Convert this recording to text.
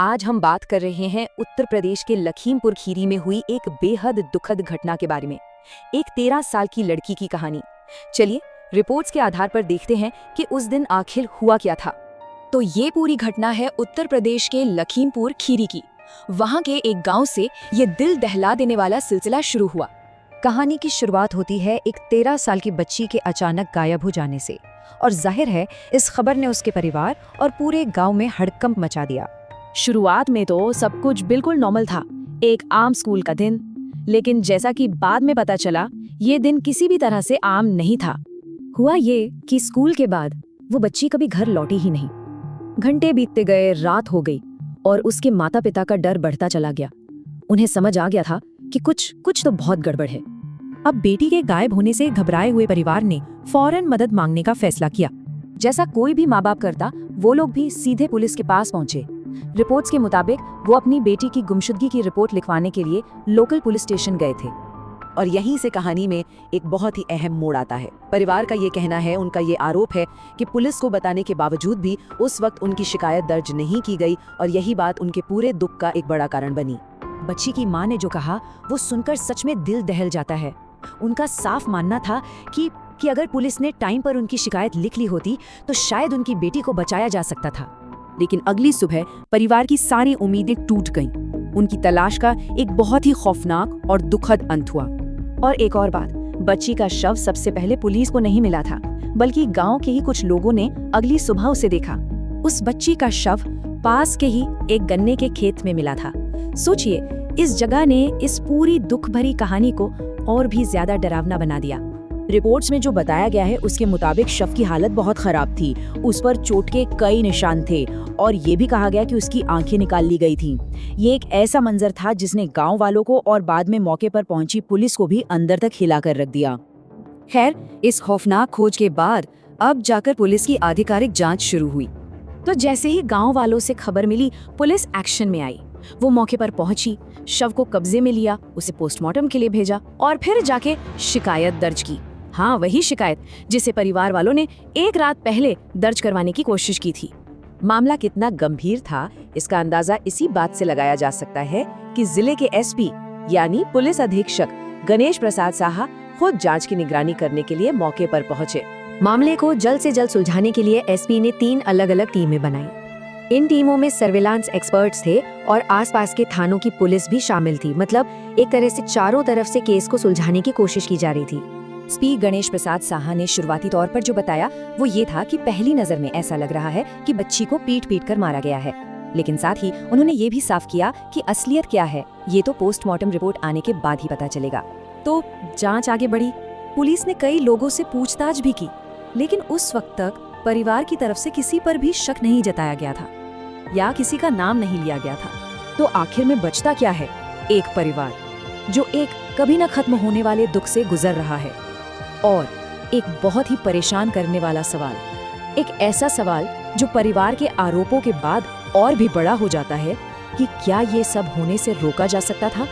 आज हम बात कर रहे हैं उत्तर प्रदेश के लखीमपुर खीरी में हुई एक बेहद दुखद घटना के बारे में। एक 13 साल की लड़की की कहानी। चलिए रिपोर्ट्स के आधार पर देखते हैं कि उस दिन आखिर हुआ क्या था। तो ये पूरी घटना है उत्तर प्रदेश के लखीमपुर खीरी की। वहाँ के एक गांव से ये दिल दहला देने वाला सिलसिला शुरू हुआ। कहानी की शुरुआत होती है एक 13 साल की बच्ची के अचानक गायब हो जाने से, और जाहिर है इस खबर ने उसके परिवार और पूरे गांव में हड़कंप मचा दिया। शुरुआत में तो सब कुछ बिल्कुल नॉर्मल था, एक आम स्कूल का दिन। लेकिन जैसा कि बाद में पता चला, ये दिन किसी भी तरह से आम नहीं था। हुआ ये कि स्कूल के बाद वो बच्ची कभी घर लौटी ही नहीं। घंटे बीतते गए, रात हो गई और उसके माता पिता का डर बढ़ता चला गया। उन्हें समझ आ गया था कि कुछ तो बहुत गड़बड़ है। अब बेटी के गायब होने से घबराए हुए परिवार ने फौरन मदद मांगने का फैसला किया। जैसा कोई भी माँ बाप करता, वो लोग भी सीधे पुलिस के पास पहुंचे। रिपोर्ट्स के मुताबिक वो अपनी बेटी की गुमशुदगी की रिपोर्ट लिखवाने के लिए लोकल पुलिस स्टेशन गए थे। और यहीं से कहानी में एक बहुत ही अहम मोड़ आता है। परिवार का ये कहना है, उनका ये आरोप है कि पुलिस को बताने के बावजूद भी उस वक्त उनकी शिकायत दर्ज नहीं की गई, और यही बात उनके पूरे दुख का एक बड़ा कारण बनी। बच्ची की मां ने जो कहा वो सुनकर सच में दिल दहल जाता है। उनका साफ मानना था कि अगर पुलिस ने टाइम पर उनकी शिकायत लिख ली होती तो शायद उनकी बेटी को बचाया जा सकता था। लेकिन अगली सुबह परिवार की सारी उम्मीदें टूट गईं। उनकी तलाश का एक बहुत ही खौफनाक और दुखद अंत हुआ। और एक और बात, बच्ची का शव सबसे पहले पुलिस को नहीं मिला था, बल्कि गांव के ही कुछ लोगों ने अगली सुबह उसे देखा। उस बच्ची का शव पास के ही एक गन्ने के खेत में मिला था। सोचिए, इस जगह ने इस पूरी दुख भरी कहानी को और भी ज्यादा डरावना बना दिया। रिपोर्ट्स में जो बताया गया है उसके मुताबिक शव की हालत बहुत खराब थी। उस पर चोट के कई निशान थे और ये भी कहा गया कि उसकी आंखें निकाल ली गई थीं। ये एक ऐसा मंजर था जिसने गांव वालों को और बाद में मौके पर पहुंची पुलिस को भी अंदर तक हिलाकर रख दिया। खैर, इस खौफनाक खोज के बाद अब जाकर पुलिस की आधिकारिक जांच शुरू हुई। तो जैसे ही गांव वालों से खबर मिली, पुलिस एक्शन में आई। वो मौके पर पहुंची, शव को कब्जे में लिया, उसे पोस्टमार्टम के लिए भेजा और फिर जाके शिकायत दर्ज की। हाँ, वही शिकायत जिसे परिवार वालों ने एक रात पहले दर्ज करवाने की कोशिश की थी। मामला कितना गंभीर था, इसका अंदाजा इसी बात से लगाया जा सकता है कि जिले के एसपी यानी पुलिस अधीक्षक गणेश प्रसाद साहा खुद जांच की निगरानी करने के लिए मौके पर पहुंचे। मामले को जल्द से जल्द सुलझाने के लिए एसपी ने 3 अलग-अलग टीमें बनाई। इन टीमों में सर्विलांस एक्सपर्ट्स थे और आसपास के थानों की पुलिस भी शामिल थी। मतलब एक तरह से चारों तरफ से केस को सुलझाने की कोशिश की जा रही थी। एसपी गणेश प्रसाद साहा ने शुरुआती तौर पर जो बताया वो ये था कि पहली नजर में ऐसा लग रहा है कि बच्ची को पीट कर मारा गया है। लेकिन साथ ही उन्होंने ये भी साफ किया कि असलियत क्या है ये तो पोस्टमार्टम रिपोर्ट आने के बाद ही पता चलेगा। तो जांच आगे बढ़ी। पुलिस ने कई लोगों से पूछताछ भी की, लेकिन उस वक्त तक परिवार की तरफ से किसी पर भी शक नहीं जताया गया था या किसी का नाम नहीं लिया गया था। तो आखिर में बचता क्या है? एक परिवार जो एक कभी न खत्म होने वाले दुख से गुजर रहा है, और एक बहुत ही परेशान करने वाला सवाल, एक ऐसा सवाल जो परिवार के आरोपों के बाद और भी बड़ा हो जाता है कि क्या ये सब होने से रोका जा सकता था?